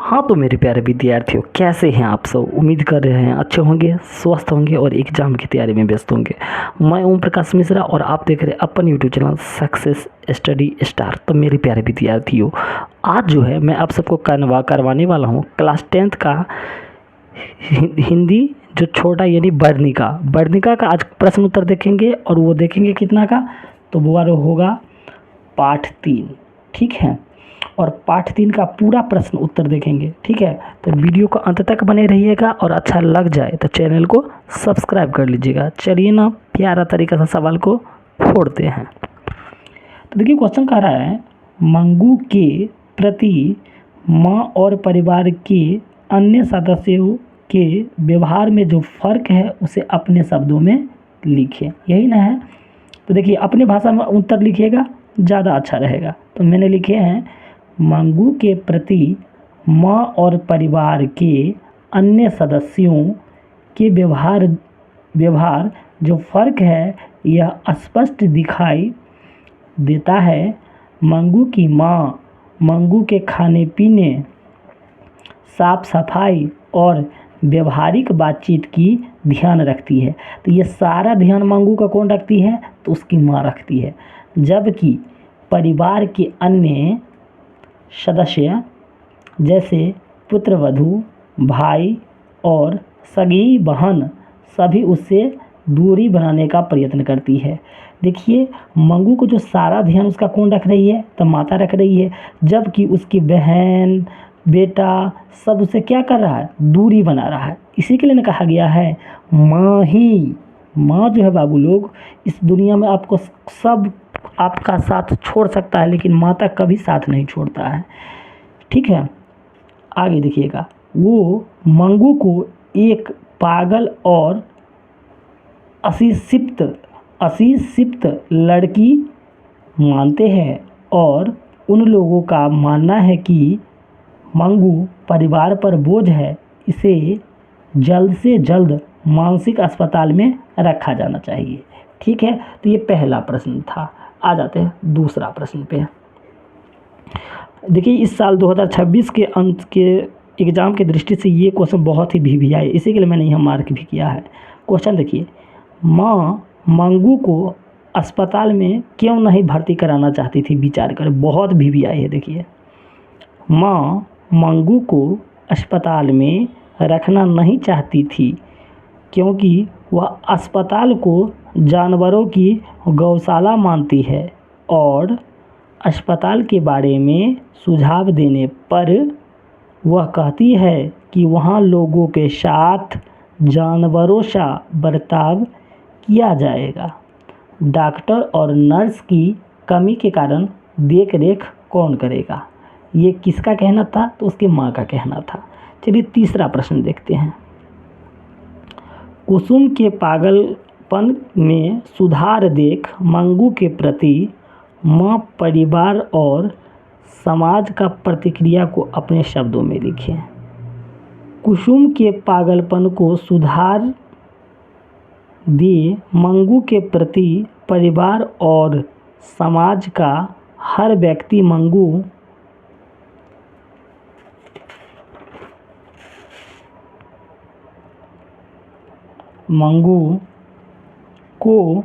हाँ तो मेरे प्यारे विद्यार्थियों, कैसे हैं आप सब। उम्मीद कर रहे हैं अच्छे होंगे, स्वस्थ होंगे और एग्जाम की तैयारी में व्यस्त होंगे। मैं ओम प्रकाश मिश्रा और आप देख रहे हैं अपन YouTube channel Success Study Star. तो मेरे प्यारे विद्यार्थियों, आज जो है मैं आप सबको करवाने वाला हूँ क्लास 10th का हिंदी जो छोटा यानी वर्णिका का आज प्रश्न उत्तर देखेंगे। और वो देखेंगे कितना का, तो वो होगा पाठ 3। ठीक है, और पाठ 3 का पूरा प्रश्न उत्तर देखेंगे। ठीक है, तो वीडियो को अंत तक बने रहिएगा और अच्छा लग जाए तो चैनल को सब्सक्राइब कर लीजिएगा। चलिए ना, प्यारा तरीका से सवाल को फोड़ते हैं। तो देखिए क्वेश्चन कह रहा है, मंगू के प्रति माँ और परिवार के अन्य सदस्यों के व्यवहार में जो फ़र्क है उसे अपने शब्दों में लिखें। यही ना है। तो देखिए अपने भाषा में उत्तर लिखिएगा, ज़्यादा अच्छा रहेगा। तो मैंने लिखे हैं, मंगू के प्रति माँ और परिवार के अन्य सदस्यों के व्यवहार जो फ़र्क है यह स्पष्ट दिखाई देता है। मंगू की माँ मंगू के खाने पीने, साफ सफाई और व्यवहारिक बातचीत की ध्यान रखती है। तो ये सारा ध्यान मंगू का कौन रखती है, तो उसकी माँ रखती है। जबकि परिवार के अन्य सदस्य जैसे पुत्रवधू, भाई और सगी बहन सभी उससे दूरी बनाने का प्रयत्न करती है। देखिए मंगू को जो सारा ध्यान उसका कौन रख रही है, तो माता रख रही है। जबकि उसकी बहन बेटा सब उसे क्या कर रहा है, दूरी बना रहा है। इसी के लिए कहा गया है, माँ जो है बाबू लोग, इस दुनिया में आपको सब आपका साथ छोड़ सकता है लेकिन माता कभी साथ नहीं छोड़ता है। ठीक है, आगे देखिएगा, वो मंगू को एक पागल और अशिक्षित लड़की मानते हैं और उन लोगों का मानना है कि मंगू परिवार पर बोझ है, इसे जल्द से जल्द मानसिक अस्पताल में रखा जाना चाहिए। ठीक है, तो ये पहला प्रश्न था। आ जाते हैं दूसरा प्रश्न पे। देखिए इस साल 2026 के अंत के एग्ज़ाम की दृष्टि से ये क्वेश्चन बहुत ही वीवीआई है, इसी के लिए मैंने यहाँ मार्क भी किया है। क्वेश्चन देखिए, माँ मंगू को अस्पताल में क्यों नहीं भर्ती कराना चाहती थी, विचार कर। बहुत वीवीआई है। देखिए, माँ मंगू को अस्पताल में रखना नहीं चाहती थी क्योंकि वह अस्पताल को जानवरों की गौशाला मानती है और अस्पताल के बारे में सुझाव देने पर वह कहती है कि वहाँ लोगों के साथ जानवरों सा बर्ताव किया जाएगा। डॉक्टर और नर्स की कमी के कारण देख रेख कौन करेगा। ये किसका कहना था, तो उसकी माँ का कहना था। चलिए तीसरा प्रश्न देखते हैं। कुसुम के पागलपन में सुधार देख मंगू के प्रति माँ, परिवार और समाज का प्रतिक्रिया को अपने शब्दों में लिखें। कुसुम के पागलपन को सुधार दे मंगू के प्रति परिवार और समाज का हर व्यक्ति मंगू को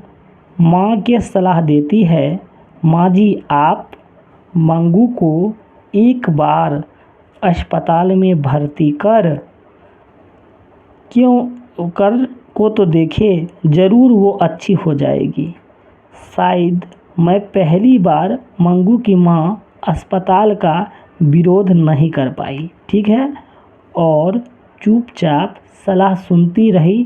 माँ के सलाह देती है, माँ जी आप मंगू को एक बार अस्पताल में भर्ती कर को तो देखे, ज़रूर वो अच्छी हो जाएगी। शायद मैं पहली बार मंगू की माँ अस्पताल का विरोध नहीं कर पाई। ठीक है, और चुपचाप सलाह सुनती रही।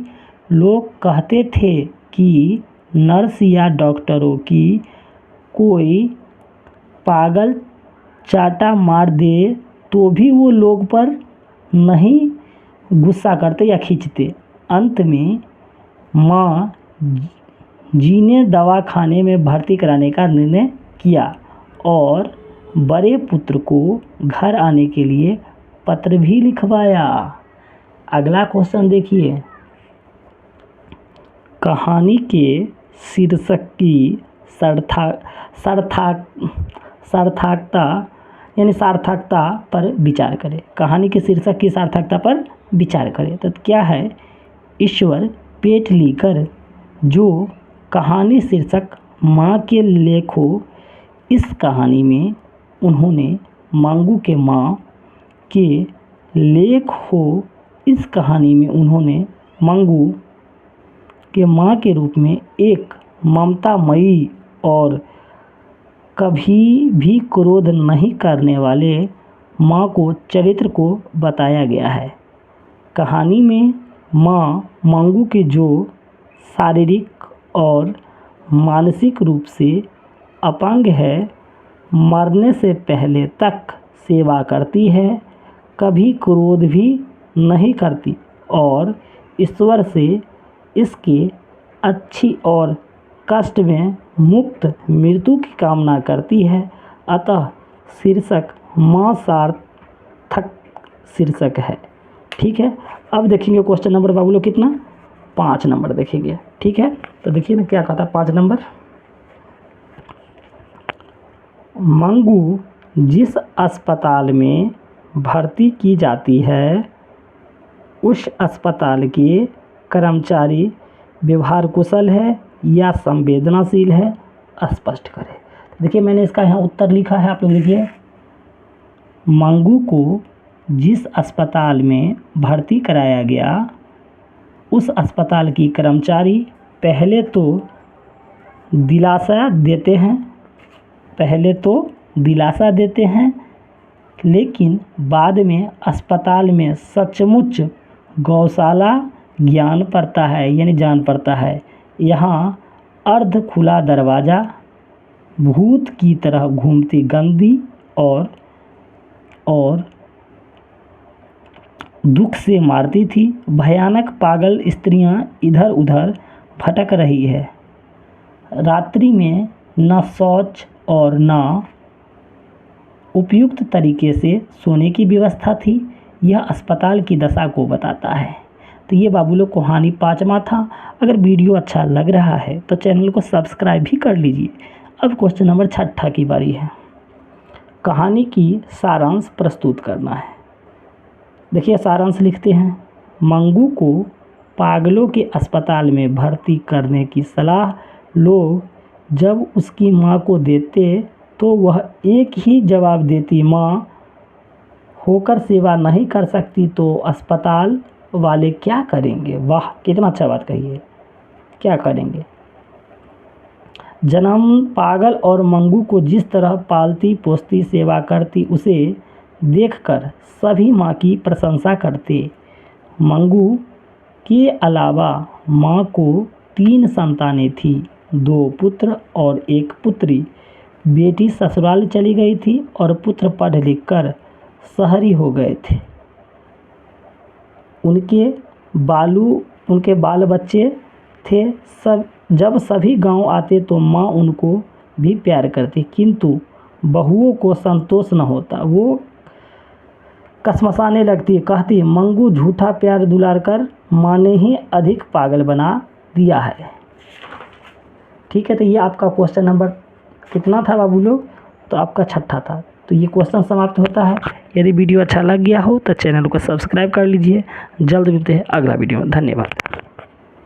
लोग कहते थे कि नर्स या डॉक्टरों की कोई पागल चाटा मार दे तो भी वो लोग पर नहीं गुस्सा करते या खींचते। अंत में माँ जी ने दवाखाने में भर्ती कराने का निर्णय किया और बड़े पुत्र को घर आने के लिए पत्र भी लिखवाया। अगला क्वेश्चन देखिए, कहानी के शीर्षक की सार्थकता यानी सार्थकता पर विचार करें। कहानी के शीर्षक की सार्थकता पर विचार करें। तो क्या है? ईश्वर पेटलीकर जो कहानी शीर्षक माँ के लेख हो, इस कहानी में उन्होंने मांगू के माँ के लेख हो, इस कहानी में उन्होंने मांगू के माँ के रूप में एक ममतामयी और कभी भी क्रोध नहीं करने वाले माँ को चरित्र को बताया गया है। कहानी में माँ मांगू के जो शारीरिक और मानसिक रूप से अपंग है, मरने से पहले तक सेवा करती है, कभी क्रोध भी नहीं करती और ईश्वर से इसके अच्छी और कष्ट में मुक्त मृत्यु की कामना करती है। अतः शीर्षक माँ सार्थक शीर्षक है। ठीक है, अब देखेंगे क्वेश्चन नंबर बाबू लोग कितना, 5 नंबर देखेंगे। ठीक है, तो देखिए ना क्या कहता है 5 नंबर। मंगू जिस अस्पताल में भर्ती की जाती है, उस अस्पताल के कर्मचारी व्यवहार कुशल है या संवेदनशील है, स्पष्ट करें। देखिए मैंने इसका यहाँ उत्तर लिखा है, आप लोग देखिए। मंगू को जिस अस्पताल में भर्ती कराया गया, उस अस्पताल की कर्मचारी पहले तो दिलासा देते हैं, लेकिन बाद में अस्पताल में सचमुच गौशाला जान पड़ता है। यहाँ अर्ध खुला दरवाज़ा, भूत की तरह घूमती गंदी और दुख से मारती थी भयानक पागल स्त्रियां इधर उधर भटक रही है। रात्रि में न शौच और न उपयुक्त तरीके से सोने की व्यवस्था थी। यह अस्पताल की दशा को बताता है। तो ये बाबू लोग कहानी 5वां था। अगर वीडियो अच्छा लग रहा है तो चैनल को सब्सक्राइब भी कर लीजिए। अब क्वेश्चन नंबर 6 की बारी है। कहानी की सारांश प्रस्तुत करना है। देखिए सारांश लिखते हैं। मंगू को पागलों के अस्पताल में भर्ती करने की सलाह लोग जब उसकी माँ को देते तो वह एक ही जवाब देती, माँ होकर सेवा नहीं कर सकती तो अस्पताल वाले क्या करेंगे। वाह, कितना अच्छा बात कही है, क्या करेंगे। जन्म पागल और मंगू को जिस तरह पालती पोसती सेवा करती, उसे देखकर सभी माँ की प्रशंसा करते। मंगू के अलावा माँ को 3 संतानें थीं, 2 पुत्र और 1 पुत्री। बेटी ससुराल चली गई थी और पुत्र पढ़ लिख कर शहरी हो गए थे। उनके बाल बच्चे थे। जब सभी गांव आते तो माँ उनको भी प्यार करती, किंतु बहुओं को संतोष न होता। वो कसमसाने लगती, कहती मंगू झूठा प्यार दुलार कर माँ ने ही अधिक पागल बना दिया है। ठीक है, तो ये आपका क्वेश्चन नंबर कितना था बाबू लोग, तो आपका 6 था। तो ये क्वेश्चन समाप्त होता है। यदि वीडियो अच्छा लग गया हो तो चैनल को सब्सक्राइब कर लीजिए। जल्द मिलते हैं अगला वीडियो में। धन्यवाद।